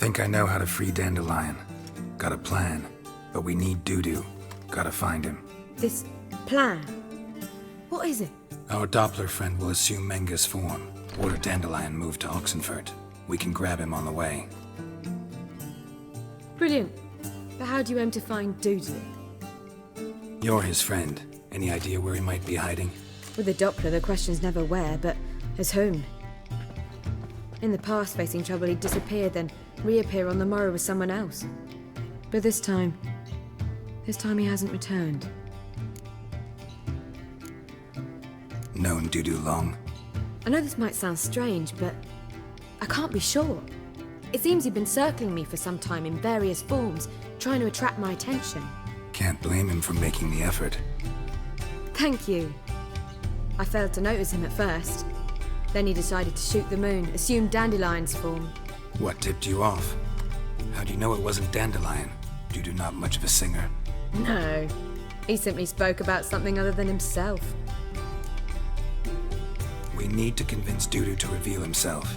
think I know how to free Dandelion. Got a plan, but we need Dudu. Gotta find him. This plan? What is it? Our Doppler friend will assume Menga's form. Order Dandelion moved to Oxenfurt. We can grab him on the way. Brilliant. But how do you aim to find Dudu? You're his friend. Any idea where he might be hiding? With the Doppler, the question's never where, but as whom. In the past, facing trouble, he'd disappear, then reappear on the morrow with someone else. But this time he hasn't returned. Known Dudu long? I know this might sound strange, but I can't be sure. It seems he'd been circling me for some time in various forms, trying to attract my attention. Can't blame him for making the effort. Thank you. I failed to notice him at first. Then he decided to shoot the moon, assume Dandelion's form. What tipped you off? How do you know it wasn't Dandelion? Dudu not much of a singer. No. He simply spoke about something other than himself. We need to convince Dudu to reveal himself.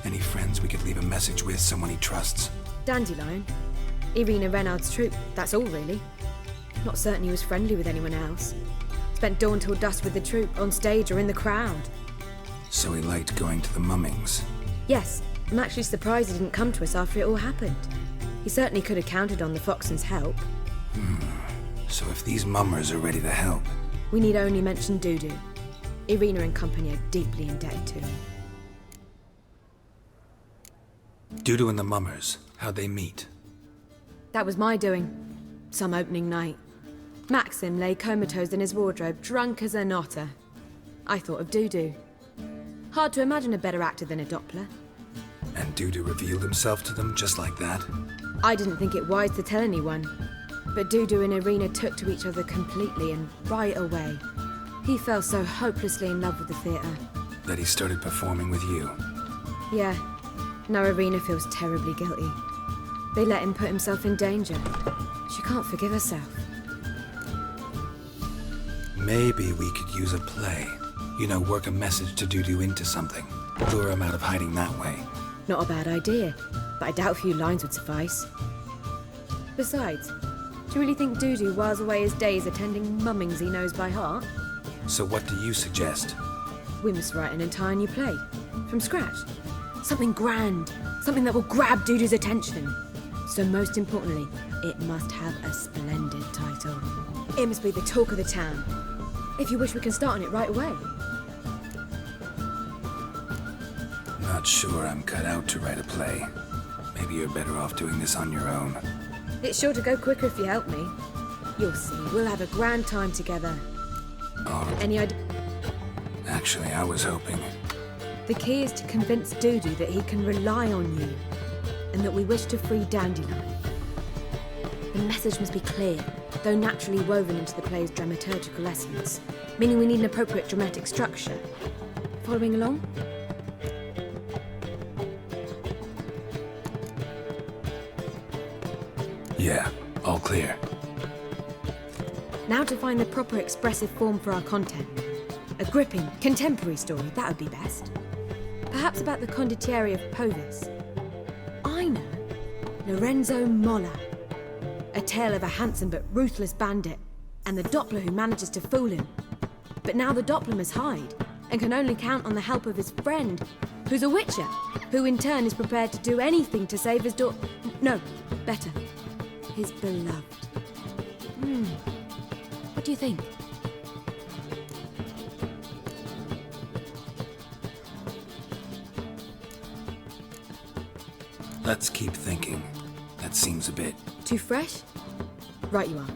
Any friends we could leave a message with, someone he trusts? Dandelion. Irina Reynard's troupe, that's all really. Not certain he was friendly with anyone else. Spent dawn till dusk with the troupe, on stage or in the crowd. So he liked going to the mummings? Yes, I'm actually surprised he didn't come to us after it all happened. He certainly could have counted on the Foxen's help. So if these mummers are ready to help... We need only mention Dudu. Irina and company are deeply indebted to him. Dudu and the mummers, how'd they meet? That was my doing. Some opening night. Maxim lay comatose in his wardrobe, drunk as an otter. I thought of Dudu. Hard to imagine a better actor than a Doppler. And Dudu revealed himself to them just like that? I didn't think it wise to tell anyone. But Dudu and Irina took to each other completely and right away. He fell so hopelessly in love with the theatre. That he started performing with you? Yeah. Now Irina feels terribly guilty. They let him put himself in danger. She can't forgive herself. Maybe we could use a play. You know, work a message to Dudu into something. Lure him out of hiding that way. Not a bad idea, but I doubt a few lines would suffice. Besides, do you really think Dudu whiles away his days attending mummings he knows by heart? So what do you suggest? We must write an entire new play. From scratch. Something grand. Something that will grab Dudu's attention. So most importantly, it must have a splendid title. It must be the talk of the town. If you wish, we can start on it right away. Not sure I'm cut out to write a play. Maybe you're better off doing this on your own. It's sure to go quicker if you help me. You'll see, we'll have a grand time together. Oh, Any idea? actually, I was hoping... The key is to convince Dudu that he can rely on you, and that we wish to free Dandelion. The message must be clear, though naturally woven into the play's dramaturgical essence, meaning we need an appropriate dramatic structure. Following along? Yeah, all clear. Now to find the proper expressive form for our content. A gripping, contemporary story, that would be best. Perhaps about the condottieri of Povis. I know. Lorenzo Molla. A tale of a handsome but ruthless bandit, and the Doppler who manages to fool him. But now the Doppler must hide, and can only count on the help of his friend, who's a witcher, who in turn is prepared to do anything to save his No, better. His beloved. What do you think? Let's keep thinking. That seems a bit... Too fresh? Right you are.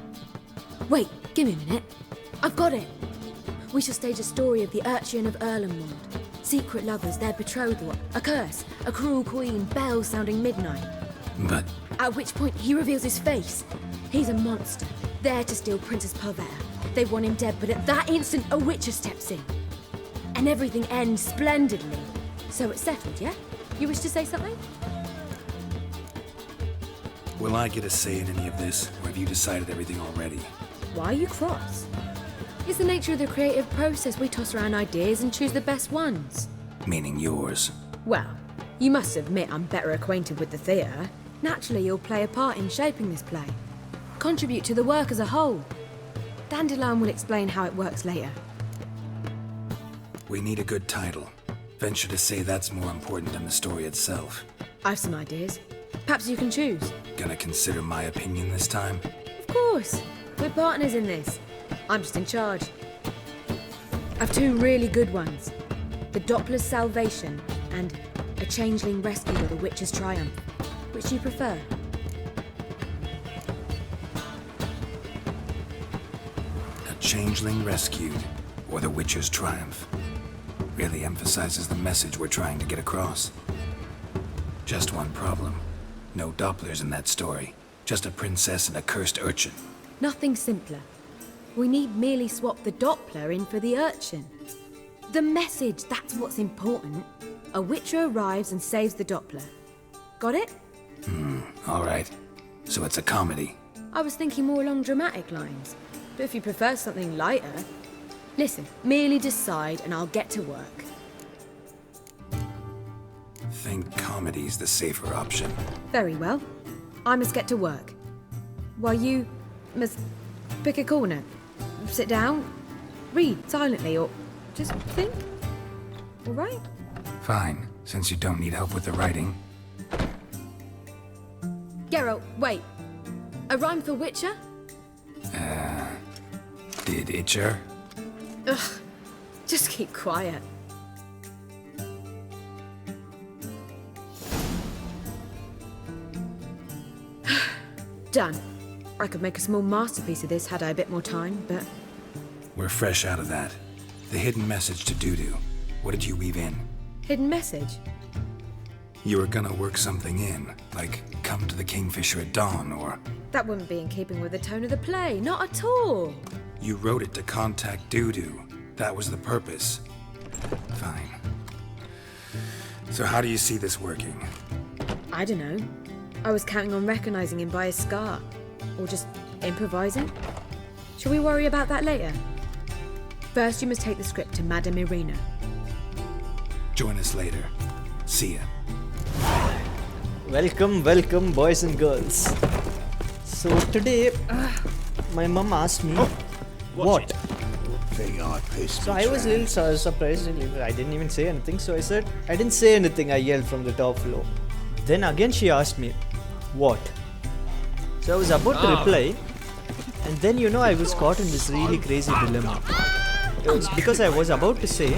Wait, give me a minute. I've got it! We shall stage a story of the Urchin of Erlenwald. Secret lovers, their betrothal, a curse, a cruel queen, bells sounding midnight. But... At which point he reveals his face. He's a monster, there to steal Princess Pavere. They want him dead, but at that instant a witcher steps in. And everything ends splendidly. So it's settled, yeah? You wish to say something? Will I get a say in any of this, or have you decided everything already? Why are you cross? It's the nature of the creative process. We toss around ideas and choose the best ones. Meaning yours. Well, You must admit I'm better acquainted with the theatre. Naturally, you'll play a part in shaping this play. Contribute to the work as a whole. Dandelion will explain how it works later. We need a good title. Venture to say that's more important than the story itself. I've some ideas. Perhaps you can choose. Gonna consider my opinion this time? Of course. We're partners in this. I'm just in charge. I've two really good ones. The Doppler's Salvation and A Changeling Rescue or The Witcher's Triumph. Which do you prefer? A Changeling Rescued or The Witcher's Triumph. Really emphasizes the message we're trying to get across. Just one problem. No Dopplers in that story. Just a princess and a cursed urchin. Nothing simpler. We need merely swap the Doppler in for the urchin. The message, that's what's important. A Witcher arrives and saves the Doppler. Got it? All right. So it's a comedy. I was thinking more along dramatic lines. But if you prefer something lighter... Listen, merely decide and I'll get to work. Think comedy's the safer option. Very well. I must get to work. While you must pick a corner. Sit down, read silently, or just think. All right? Fine, since you don't need help with the writing. Geralt, wait. A rhyme for Witcher? Did Itcher? Ugh, just keep quiet. Done. I could make a small masterpiece of this had I a bit more time, but... We're fresh out of that. The hidden message to Dudu. What did you weave in? Hidden message? You were gonna work something in, like come to the Kingfisher at dawn, or... That wouldn't be in keeping with the tone of the play, not at all. You wrote it to contact Dudu. That was the purpose. Fine. So how do you see this working? I don't know. I was counting on recognizing him by his scar. Or just improvising. Shall we worry about that later? First, you must take the script to Madame Irina. Join us later. See ya. Welcome, welcome, boys and girls. So today, my mum asked me, what? So I was a little surprised. I didn't even say anything. So I said, I didn't say anything. I yelled from the top floor. Then again she asked me, what? So I was about to reply, and then I was caught in this really crazy dilemma. It was because I was about to say,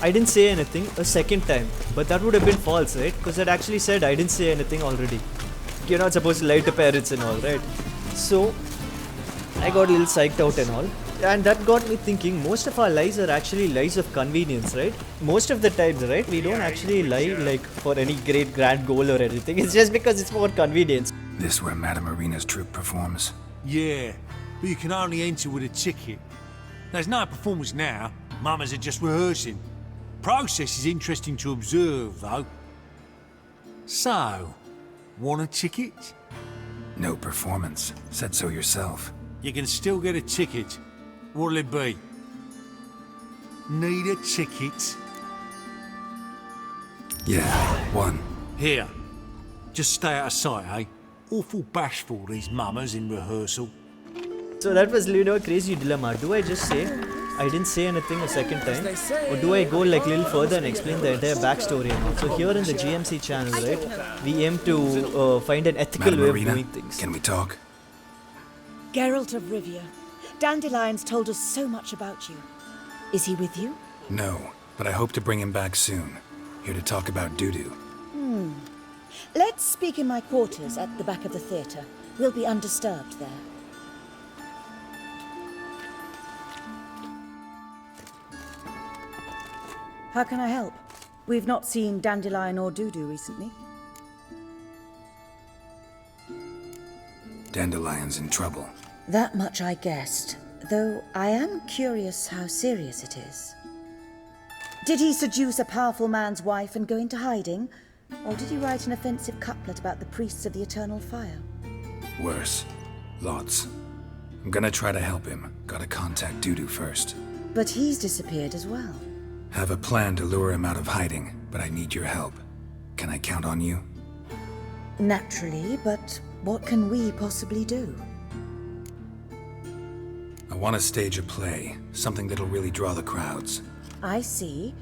I didn't say anything a second time, but that would have been false, right? Because I'd actually said I didn't say anything already. You're not supposed to lie to parents and all, right? So I got a little psyched out and all. And that got me thinking, most of our lies are actually lies of convenience, right? Most of the times, right? We don't actually lie like for any great grand goal or anything. It's just because it's more convenience. This where Madame Irina's troupe performs? Yeah, but you can only enter with a ticket. There's no performance now. Mamas are just rehearsing. Process is interesting to observe, though. So, want a ticket? No performance. Said so yourself. You can still get a ticket. What'll it be? Need a ticket? Yeah, one. Here. Just stay out of sight, eh? Awful bashful, these mamas in rehearsal. So that was a crazy dilemma. Do I just say I didn't say anything a second time, or do I go like a little further and explain the entire backstory and all? So here in the JMC channel, right, we aim to find an ethical Madame way Irina, of doing things. can we talk? Geralt of Rivia. Dandelion's told us so much about you. Is he with you? No, but I hope to bring him back soon. Here to talk about Dudu. Let's speak in my quarters at the back of the theatre. We'll be undisturbed there. How can I help? We've not seen Dandelion or Dudu recently. Dandelion's in trouble. That much I guessed, though I am curious how serious it is. Did he seduce a powerful man's wife and go into hiding? Or did he write an offensive couplet about the priests of the eternal fire? Worse. Lots. I'm gonna try to help him. Gotta contact Dudu first. But he's disappeared as well. Have a plan to lure him out of hiding, but I need your help. Can I count on you? Naturally, but what can we possibly do? I want to stage a play, something that'll really draw the crowds. I see.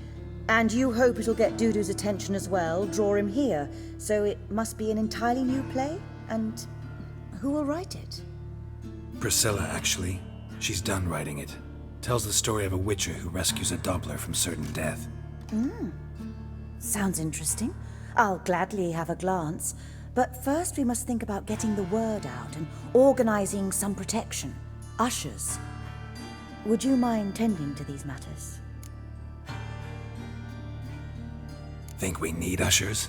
And you hope it'll get Dudu's attention as well, draw him here. So it must be an entirely new play? And who will write it? Priscilla, actually. She's done writing it. Tells the story of a witcher who rescues a Doppler from certain death. Sounds interesting. I'll gladly have a glance. But first we must think about getting the word out and organizing some protection. Ushers. Would you mind tending to these matters? Think we need ushers?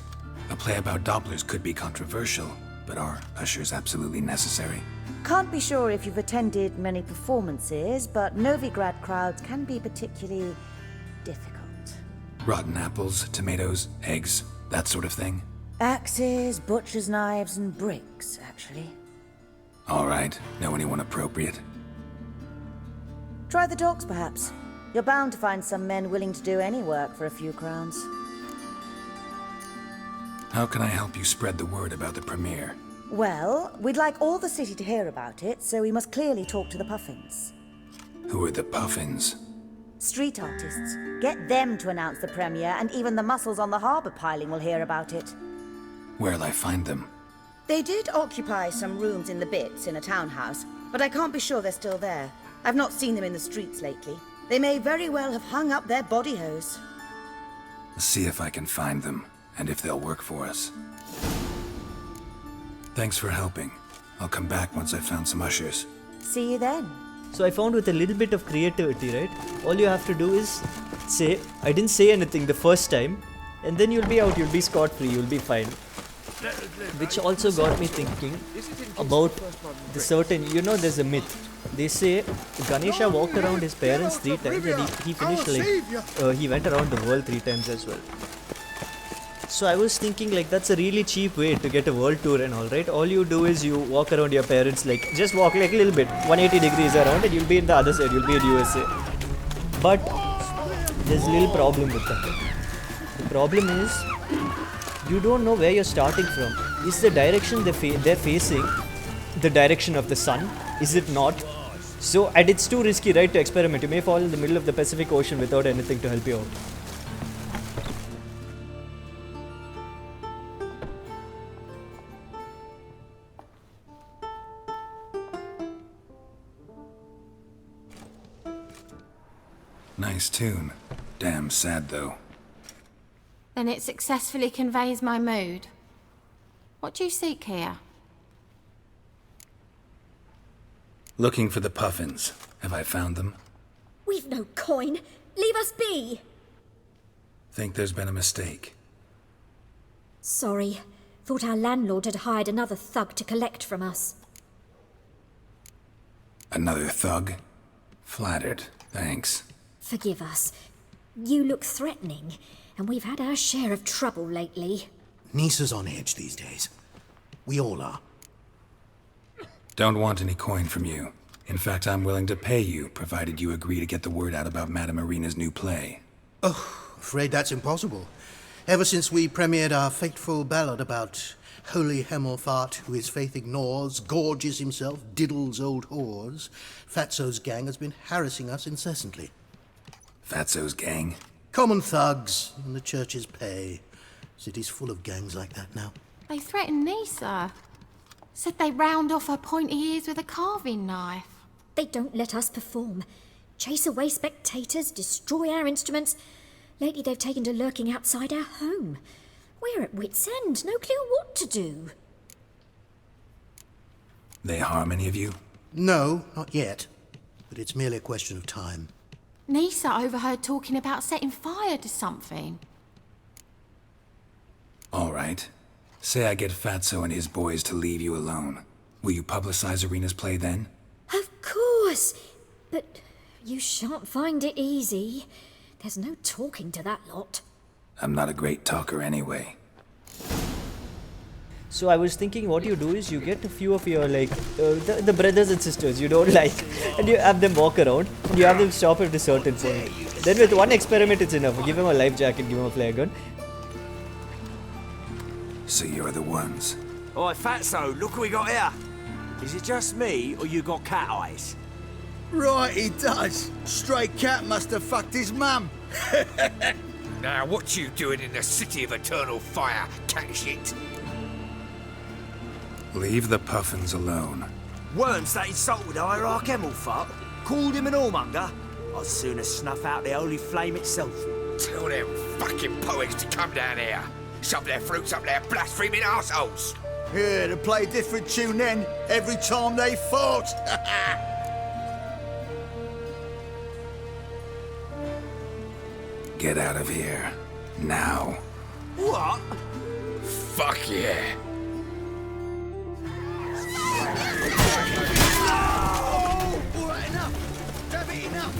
A play about Dopplers could be controversial, but are ushers absolutely necessary? Can't be sure if you've attended many performances, but Novigrad crowds can be particularly difficult. Rotten apples, tomatoes, eggs, that sort of thing? Axes, butcher's knives, and bricks, actually. All right, know anyone appropriate? Try the dogs, perhaps. You're bound to find some men willing to do any work for a few crowns. How can I help you spread the word about the premiere? Well, we'd like all the city to hear about it, so we must clearly talk to the Puffins. Who are the Puffins? Street artists. Get them to announce the premiere, and even the muscles on the harbour piling will hear about it. Where'll I find them? They did occupy some rooms in the Bits in a townhouse, but I can't be sure they're still there. I've not seen them in the streets lately. They may very well have hung up their body hose. See if I can find them, and if they'll work for us. Thanks for helping. I'll come back once I've found some ushers. See you then. So I found with a little bit of creativity, right? All you have to do is say, I didn't say anything the first time, and then you'll be out, you'll be scot-free, you'll be fine. Which also got me thinking about the certain, there's a myth. They say Ganesha walked around his parents 3 times and he finished he went around the world 3 times as well. So I was thinking that's a really cheap way to get a world tour and all, right? All you do is you walk around your parents, just walk a little bit, 180 degrees around, and you'll be in the other side, you'll be in USA. But there's a little problem with that. The problem is, you don't know where you're starting from. Is the direction they're facing the direction of the sun? Is it not? So, and it's too risky, right, to experiment. You may fall in the middle of the Pacific Ocean without anything to help you out. Nice tune. Damn sad, though. Then it successfully conveys my mood. What do you seek here? Looking for the Puffins. Have I found them? We've no coin. Leave us be. Think there's been a mistake. Sorry. Thought our landlord had hired another thug to collect from us. Another thug? Flattered. Thanks. Forgive us. You look threatening, and we've had our share of trouble lately. Nisa's on edge these days. We all are. Don't want any coin from you. In fact, I'm willing to pay you, provided you agree to get the word out about Madame Irina's new play. Oh, afraid that's impossible. Ever since we premiered our fateful ballad about holy Hemelfart, who his faith ignores, gorges himself, diddles old whores, Fatso's gang has been harassing us incessantly. Fatso's gang? Common thugs in the church's pay. City's full of gangs like that now. They threatened Nisa. Said they round off her pointy ears with a carving knife. They don't let us perform. Chase away spectators, destroy our instruments. Lately they've taken to lurking outside our home. We're at wit's end, no clue what to do. They harm any of you? No, not yet. But it's merely a question of time. Nisa overheard talking about setting fire to something. All right. Say I get Fatso and his boys to leave you alone. Will you publicize Irina's play then? Of course! But you shan't find it easy. There's no talking to that lot. I'm not a great talker anyway. So I was thinking what you do is you get a few of your the brothers and sisters you don't like, and you have them walk around and you have them stop at a certain point. Then with one experiment it's enough. Give them a life jacket, give them a flare gun. So you're the ones. Oi, Fatso, look what we got here. Is it just me, or you got cat eyes? Right, he does. Stray cat must have fucked his mum. Now, what you doing in the city of eternal fire, cat shit? Leave the puffins alone. Worms that insulted Hierarch Emelfart, called him an whoremonger. I'd sooner snuff out the holy flame itself. Tell them fucking poets to come down here. Shove their fruits up their blaspheming arseholes. Yeah, to play a different tune then, every time they fought. Get out of here. Now. What? Fuck yeah. All right, enough. Damn it, enough.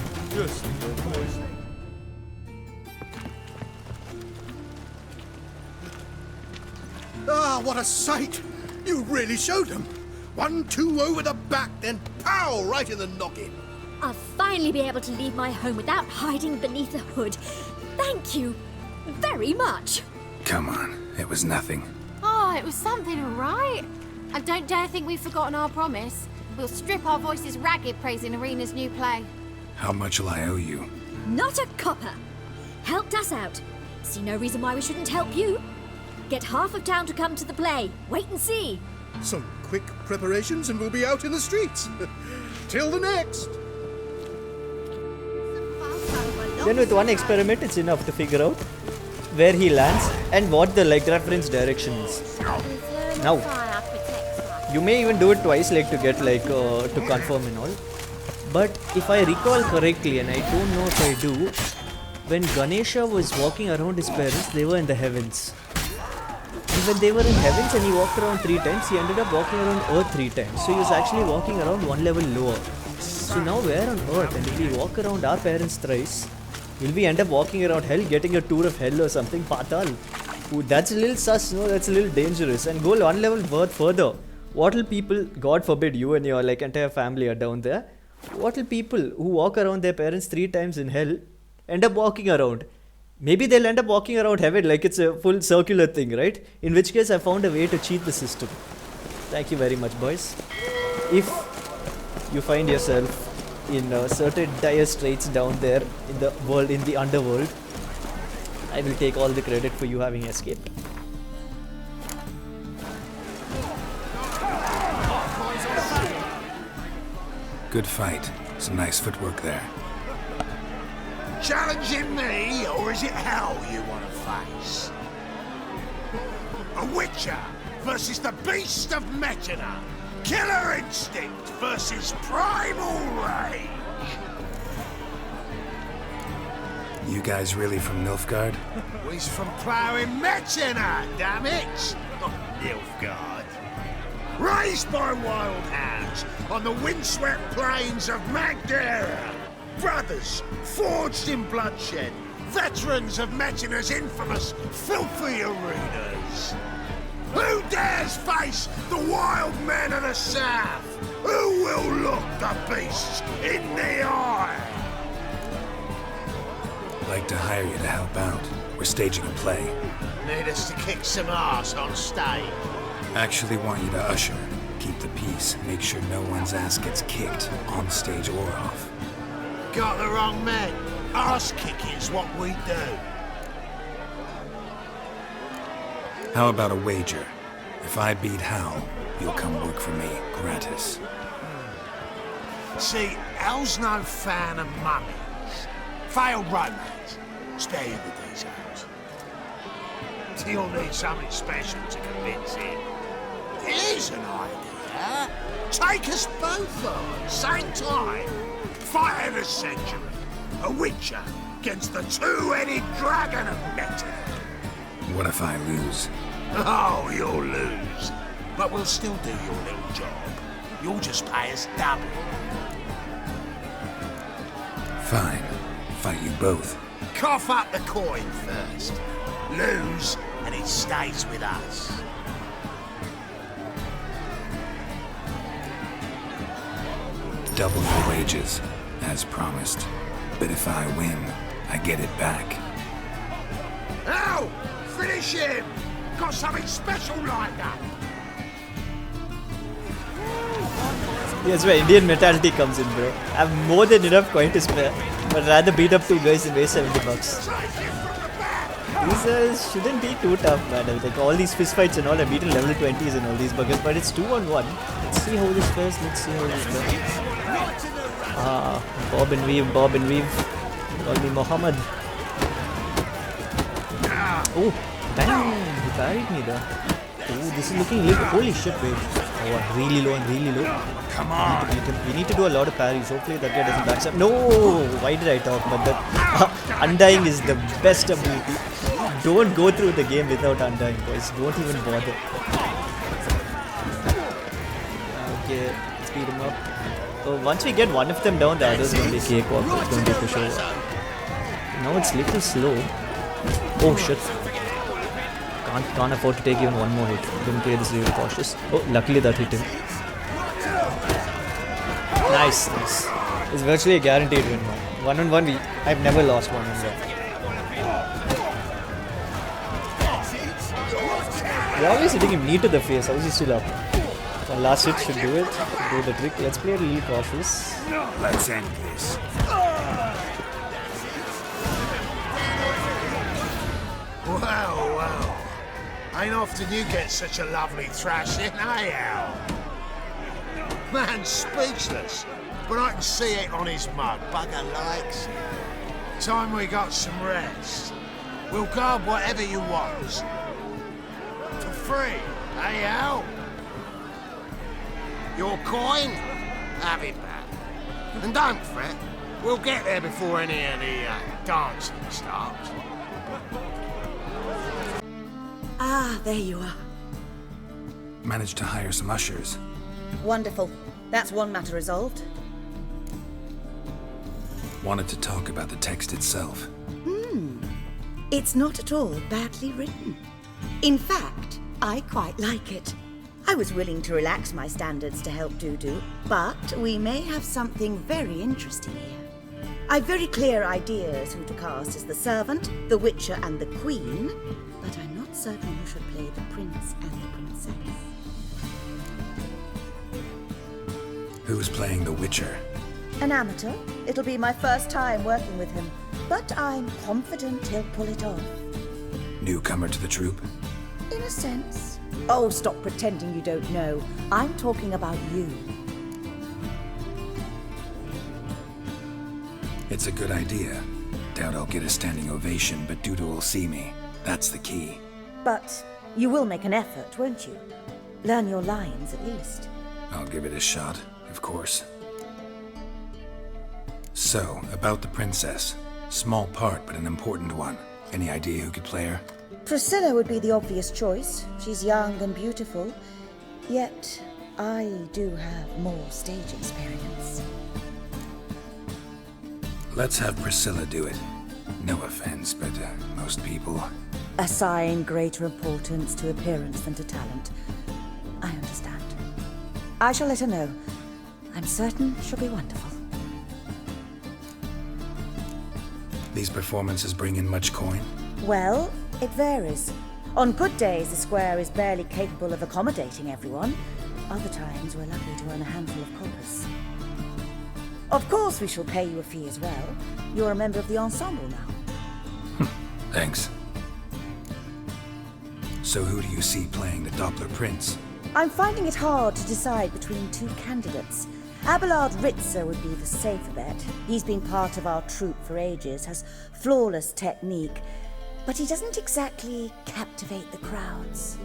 Ah, what a sight! You really showed them. 1-2 over the back, then pow, right in the noggin. I'll finally be able to leave my home without hiding beneath a hood. Thank you very much. Come on, it was nothing. Oh, it was something, all right. And don't dare think we've forgotten our promise. We'll strip our voices ragged praising Arena's new play. How much will I owe you? Not a copper. Helped us out. See no reason why we shouldn't help you. Get half of town to come to the play. Wait and see. Some quick preparations and we'll be out in the streets. Till the next. Then with one experiment, it's enough to figure out where he lands and what the leg reference direction is. Now, you may even do it twice, like to get like to confirm and all. But if I recall correctly, and I don't know if I do, when Ganesha was walking around his parents, they were in the heavens. And when they were in heavens and he walked around 3 times, he ended up walking around Earth 3 times. So he was actually walking around 1 level lower. So now we're on Earth, and if we walk around our parents thrice, will we end up walking around hell, getting a tour of hell or something? Patal. Ooh, that's a little sus, no? That's a little dangerous. And go 1 level further. What will people, God forbid you and your like entire family are down there, what will people who walk around their parents 3 times in hell end up walking around? Maybe they'll end up walking around heaven like it's a full circular thing, right? In which case I found a way to cheat the system. Thank you very much, boys. If you find yourself in certain dire straits down there in the world, in the underworld, I will take all the credit for you having escaped. Good fight. Some nice footwork there. Challenging me, or is it hell you want to face? A Witcher versus the Beast of Metina. Killer instinct versus primal rage. You guys really from Nilfgaard? He's from ploughing Metina, damn it! Not Nilfgaard. Raised by wild hounds on the windswept plains of Magdera. Brothers forged in bloodshed. Veterans of Metina's infamous filthy arenas. Who dares face the wild men of the south? Who will look the beasts in the eye? I'd like to hire you to help out. We're staging a play. Need us to kick some ass on stage. Actually want you to usher, keep the peace, make sure no one's ass gets kicked, on stage or off. Got the wrong man. Ass kicking's what we do. How about a wager? If I beat Hal, you'll come work for me, gratis. See, Hal's no fan of mummies. Failed romance. Spare you the details. You'll need something special to convince him. Here's an idea. Take us both on, same time. Fight of the century. A Witcher against the two-headed dragon of Meta. What if I lose? Oh, you'll lose. But we'll still do your little job. You'll just pay us double. Fine. Fight you both. Cough up the coin first. Lose, and it stays with us. Double your wages, as promised. But if I win, I get it back. Ow! Finish him! got something special lined up. Yes, where Indian mentality comes in, bro. I have more than enough coin to spare, but rather beat up 2 guys and waste $70. These shouldn't be too tough, man. Like all these fist fights and all, I've beaten level 20s and all these buggers, but it's 2-on-1. Let's see how this fares. Let's see how this goes. Bob and weave, Bob and weave. Call me Mohammed. Oh, bang! He parried me there. Oh, this is looking lit. Holy shit, wait. Oh, I'm really low, I'm really low. Come on! We need to do a lot of parries. Hopefully that guy doesn't backstab. No! Why did I talk? But that undying is the best ability. Don't go through the game without undying, boys. Don't even bother. Okay, speed him up. So once we get one of them down, the others will be cakewalk. It's going to be pushover. Now it's little slow. Oh shit. Can't afford to take even one more hit. Don't play this really cautious. Oh, luckily that hit him. Nice. It's virtually a guaranteed win now. 1-on-1, I've never lost 1-on-1. We're always hitting him knee to the face. How is he still up? One last hit should do it. Do the trick. Let's play a little cautious. Let's end this. Wow. Ain't often you get such a lovely thrashing, eh, Al? Man's speechless, but I can see it on his mug. Bugger likes it. Time we got some rest. We'll guard whatever you want. For free, eh, Al? Your coin? Have it back. And don't fret, we'll get there before any of the dancing starts. Ah, there you are. Managed to hire some ushers. Wonderful. That's one matter resolved. Wanted to talk about the text itself. It's not at all badly written. In fact, I quite like it. I was willing to relax my standards to help Dudu, but we may have something very interesting here. I've very clear ideas who to cast as the servant, the witcher and the queen, but I'm not certain who should play the prince and the princess. Who's playing the Witcher? An amateur. It'll be my first time working with him, but I'm confident he'll pull it off. Newcomer to the troupe? In a sense. Oh, stop pretending you don't know. I'm talking about you. It's a good idea. Doubt I'll get a standing ovation, but Dudu will see me. That's the key. But you will make an effort, won't you? Learn your lines, at least. I'll give it a shot, of course. So, about the princess. Small part, but an important one. Any idea who could play her? Priscilla would be the obvious choice. She's young and beautiful. Yet, I do have more stage experience. Let's have Priscilla do it. No offense, but most people... Assign greater importance to appearance than to talent. I understand. I shall let her know. I'm certain she'll be wonderful. These performances bring in much coin? Well, it varies. On good days, the square is barely capable of accommodating everyone. Other times, we're lucky to earn a handful of coppers. Of course, we shall pay you a fee as well. You're a member of the ensemble now. Thanks. So who do you see playing the Doppler Prince? I'm finding it hard to decide between two candidates. Abelard Ritzer would be the safer bet. He's been part of our troupe for ages, has flawless technique, but he doesn't exactly captivate the crowds.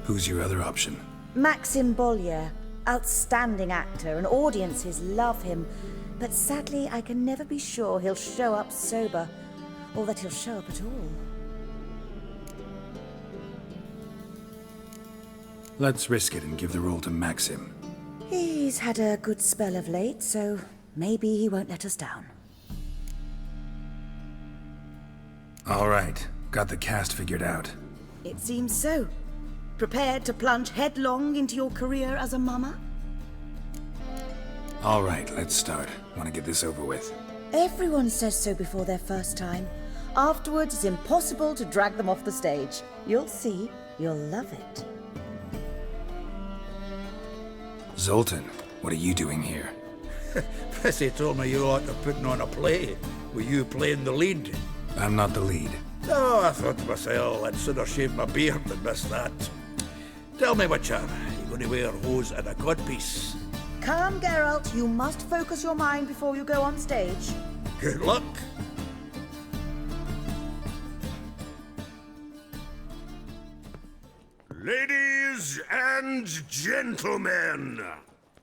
Who's your other option? Maxim Bollier, outstanding actor, and audiences love him, but sadly I can never be sure he'll show up sober, or that he'll show up at all. Let's risk it and give the role to Maxim. He's had a good spell of late, so maybe he won't let us down. All right, got the cast figured out. It seems so. Prepared to plunge headlong into your career as a mama? All right, let's start. Want to get this over with. Everyone says so before their first time. Afterwards, it's impossible to drag them off the stage. You'll see. You'll love it. Zoltan, what are you doing here? Prissy told me you ought to putting on a play. Were you playing the lead? I'm not the lead. Oh, I thought to myself I'd sooner shave my beard than miss that. Tell me, Witcher, you going to wear hose and a codpiece? Calm, Geralt. You must focus your mind before you go on stage. Good luck. Ladies and gentlemen,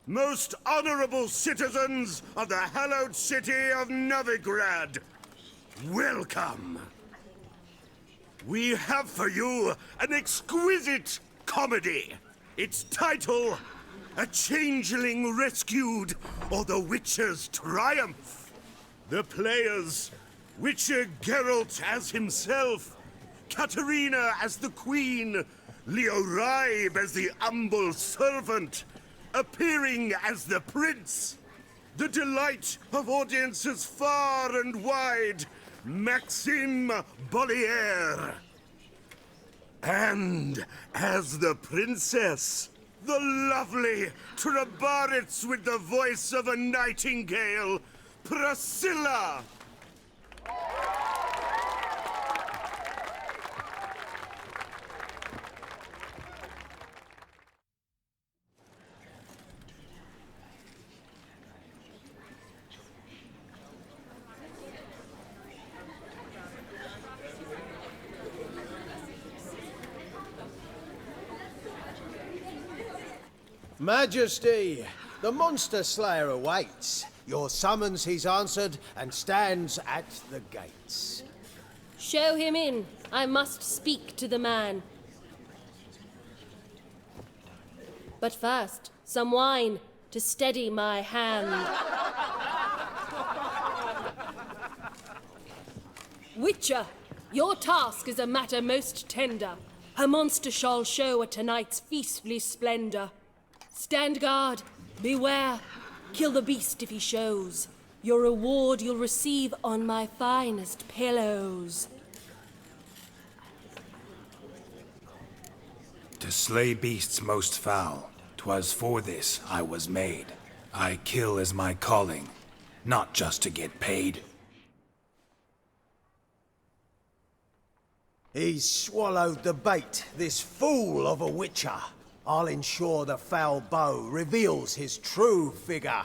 most honorable citizens of the hallowed city of Novigrad, welcome. We have for you an exquisite comedy. Its title, A Changeling Rescued, or The Witcher's Triumph. The players, Witcher Geralt as himself, Katarina as the Queen, Leo Raib as the humble servant, appearing as the Prince, the delight of audiences far and wide, Maxime Bollier. And as the Princess, the lovely Trabaritz with the voice of a nightingale, Priscilla. Majesty, the monster slayer awaits. Your summons he's answered and stands at the gates. Show him in. I must speak to the man. But first, some wine to steady my hand. Witcher, your task is a matter most tender. A monster shall show at tonight's feastly splendor. Stand guard, beware, kill the beast if he shows. Your reward you'll receive on my finest pillows. To slay beasts most foul, 'twas for this I was made. I kill as my calling, not just to get paid. He's swallowed the bait, this fool of a witcher. I'll ensure the foul bow reveals his true figure.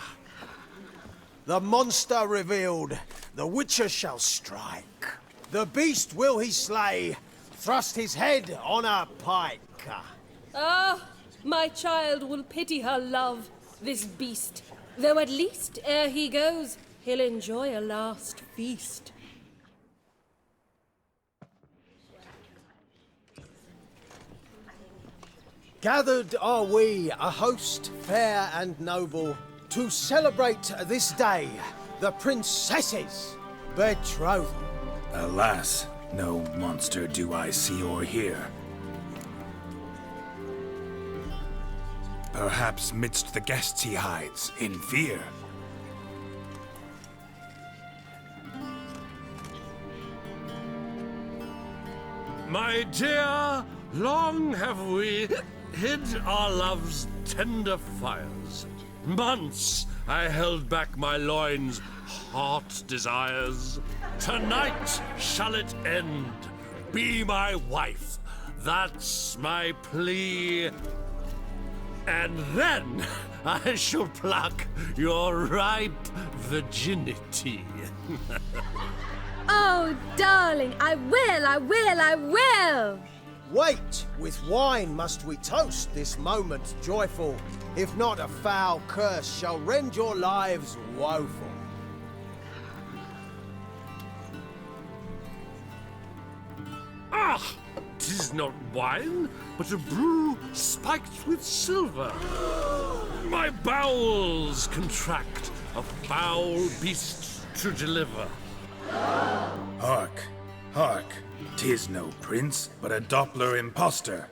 The monster revealed, the witcher shall strike. The beast will he slay, thrust his head on a pike. Ah, my child will pity her love, this beast. Though at least, ere he goes, he'll enjoy a last feast. Gathered are we, a host fair and noble, to celebrate this day, the princess's betrothal. Alas, no monster do I see or hear. Perhaps midst the guests he hides, in fear. My dear, long have we hid our love's tender fires. Months I held back my loins' hot desires. Tonight shall it end. Be my wife. That's my plea. And then I shall pluck your ripe virginity. Oh, darling, I will! Wait, with wine must we toast this moment joyful. If not, a foul curse shall rend your lives woeful. Ah! 'Tis not wine, but a brew spiked with silver. My bowels contract, a foul beast to deliver. Hark, hark, 'tis no prince, but a Doppler impostor.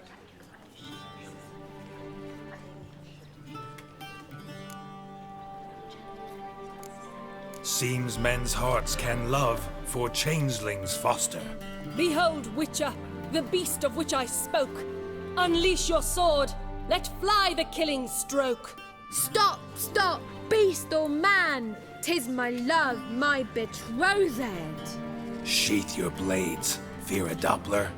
Seems men's hearts can love, for changelings foster. Behold, Witcher, the beast of which I spoke. Unleash your sword. Let fly the killing stroke. Stop, stop, beast or man! 'Tis my love, my betrothed. Sheath your blades. Fear a Doppler?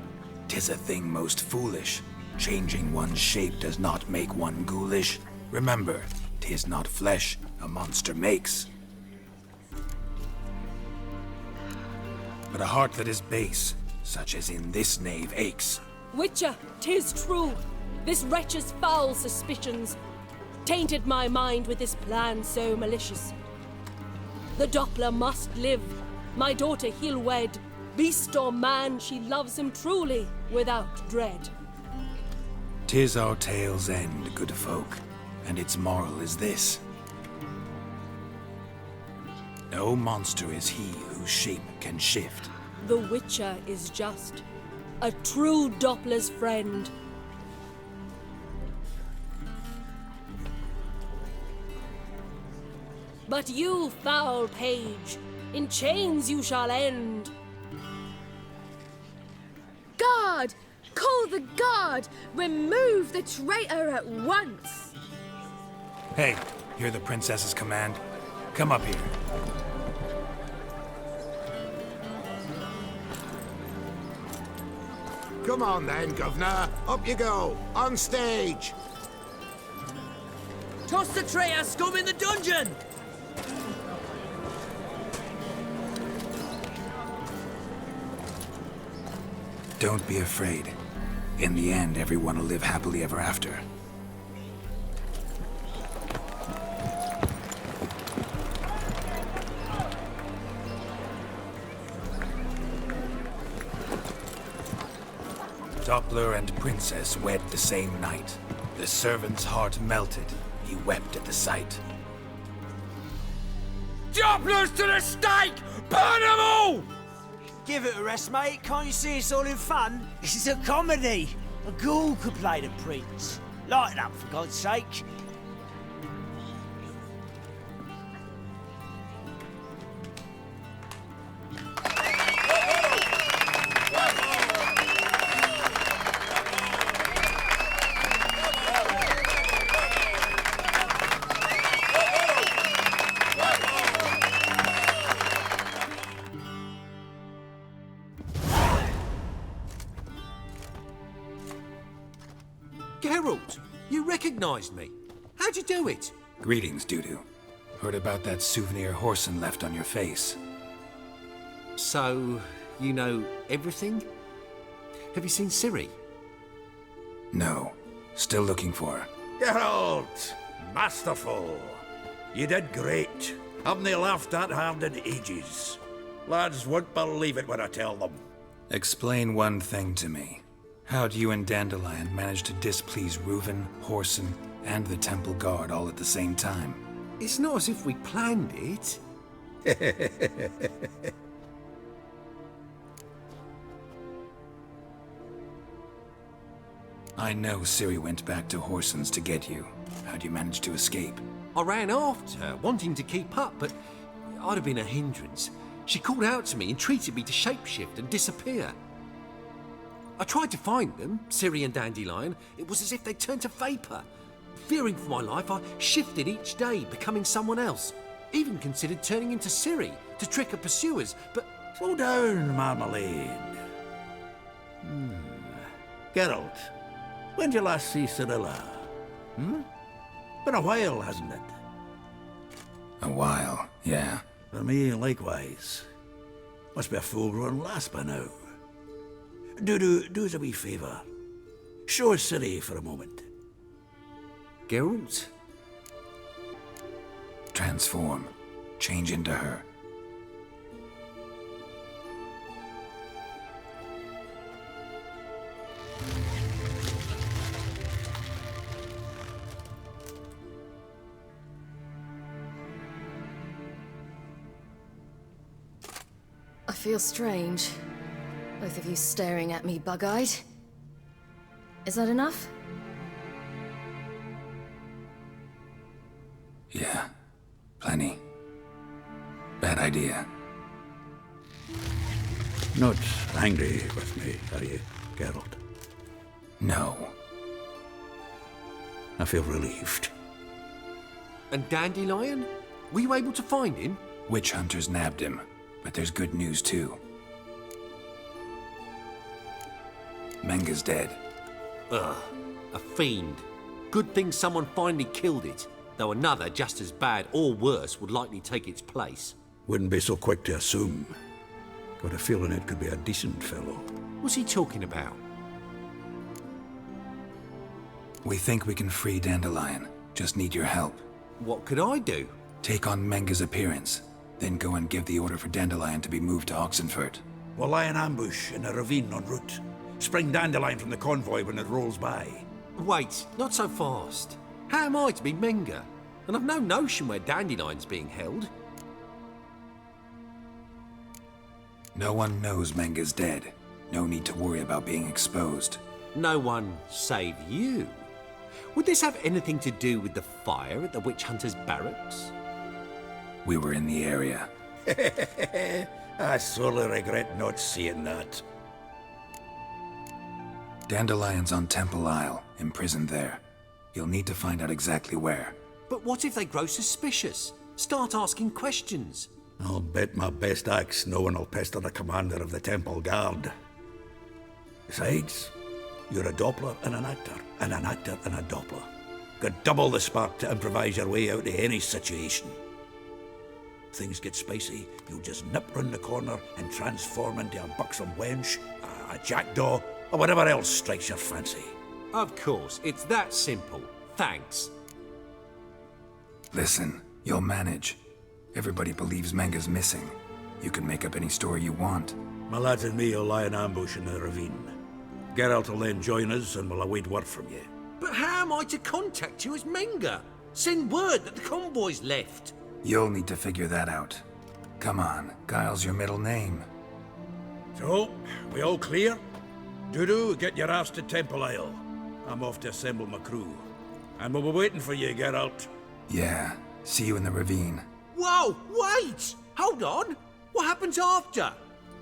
'Tis a thing most foolish. Changing one's shape does not make one ghoulish. Remember, 'tis not flesh a monster makes, but a heart that is base, such as in this knave aches. Witcher, 'tis true. This wretch's foul suspicions tainted my mind with this plan so malicious. The Doppler must live. My daughter he'll wed. Beast or man, she loves him truly, without dread. 'Tis our tale's end, good folk, and its moral is this. No monster is he whose shape can shift. The Witcher is just a true Doppler's friend. But you, foul page, in chains you shall end. Guard! Call the guard! Remove the traitor at once! Hey, hear the princess's command? Come up here. Come on then, Governor. Up you go. On stage. Toss the traitor scum in the dungeon! Don't be afraid. In the end, everyone will live happily ever after. Doppler and princess wed the same night. The servant's heart melted. He wept at the sight. Dopplers to the stake! Burn them all! Give it a rest, mate. Can't you see it's all in fun? This is a comedy. A ghoul could play the prince. Lighten up, for God's sake. Geralt, you recognized me. How'd you do it? Greetings, Dudu. Heard about that souvenir Horson left on your face. So, you know everything? Have you seen Ciri? No. Still looking for her. Geralt! Masterful! You did great. Haven't they laughed that hard in ages? Lads won't believe it when I tell them. Explain one thing to me. How'd you and Dandelion manage to displease Reuven, Horson, and the Temple Guard all at the same time? It's not as if we planned it. I know Ciri went back to Horson's to get you. How'd you manage to escape? I ran after her, wanting to keep up, but I'd have been a hindrance. She called out to me, entreated me to shapeshift and disappear. I tried to find them, Ciri and Dandelion. It was as if they turned to vapour. Fearing for my life, I shifted each day, becoming someone else. Even considered turning into Ciri to trick her pursuers, but... Slow down, Marmalade. Geralt, when did you last see Cirilla? Been a while, hasn't it? A while, yeah. For me, likewise. Must be a full-grown lass by now. Do us a wee favour. Show us Ciri for a moment. Geralt? Transform. Change into her. I feel strange. Both of you staring at me bug-eyed. Is that enough? Yeah. Plenty. Bad idea. Not angry with me, are you, Geralt? No. I feel relieved. And Dandelion? Were you able to find him? Witch hunters nabbed him, but there's good news too. Menga's dead. Ugh, a fiend. Good thing someone finally killed it, though another just as bad or worse would likely take its place. Wouldn't be so quick to assume. Got a feeling it could be a decent fellow. What's he talking about? We think we can free Dandelion. Just need your help. What could I do? Take on Menga's appearance, then go and give the order for Dandelion to be moved to Oxenfurt. We'll lie in ambush in a ravine en route. Spring Dandelion from the convoy when it rolls by. Wait, not so fast. How am I to be Menga? And I've no notion where Dandelion's being held. No one knows Menga's dead. No need to worry about being exposed. No one save you. Would this have anything to do with the fire at the witch hunters' barracks? We were in the area. I sorely regret not seeing that. Dandelion's on Temple Isle, imprisoned there. You'll need to find out exactly where. But what if they grow suspicious? Start asking questions? I'll bet my best axe no one will pester the commander of the Temple Guard. Besides, you're a Doppler and an actor, and an actor and a Doppler. Got double the spark to improvise your way out of any situation. Things get spicy, you'll just nip round the corner and transform into a buxom wench, a jackdaw, or whatever else strikes your fancy. Of course, it's that simple. Thanks. Listen, you'll manage. Everybody believes Menga's missing. You can make up any story you want. My lads and me will lie in ambush in the ravine. Geralt will then join us and we'll await word from you. But how am I to contact you as Menga? Send word that the convoy's left. You'll need to figure that out. Come on, Guile's your middle name. So, we all clear? Dudu, get your ass to Temple Isle. I'm off to assemble my crew. And we'll be waiting for you, Geralt. Yeah, see you in the ravine. Whoa, wait! Hold on! What happens after?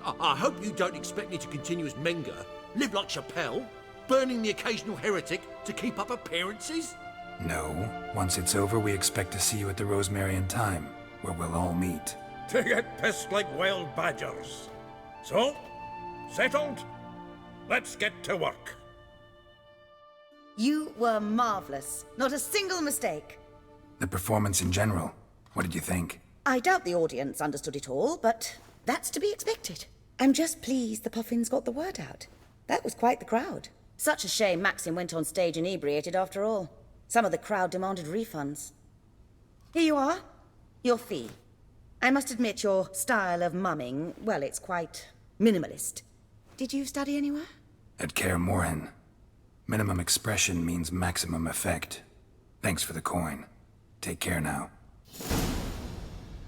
I hope you don't expect me to continue as Menga, live like Chappelle, burning the occasional heretic to keep up appearances? No. Once it's over, we expect to see you at the Rosemary and Thyme, where we'll all meet. To get pissed like wild badgers. So, settled? Let's get to work. You were marvelous. Not a single mistake. The performance in general, what did you think? I doubt the audience understood it all, but that's to be expected. I'm just pleased the Puffins got the word out. That was quite the crowd. Such a shame Maxim went on stage inebriated after all. Some of the crowd demanded refunds. Here you are. Your fee. I must admit your style of mumming, well, it's quite minimalist. Did you study anywhere? At Kaer Morhen. Minimum expression means maximum effect. Thanks for the coin. Take care now.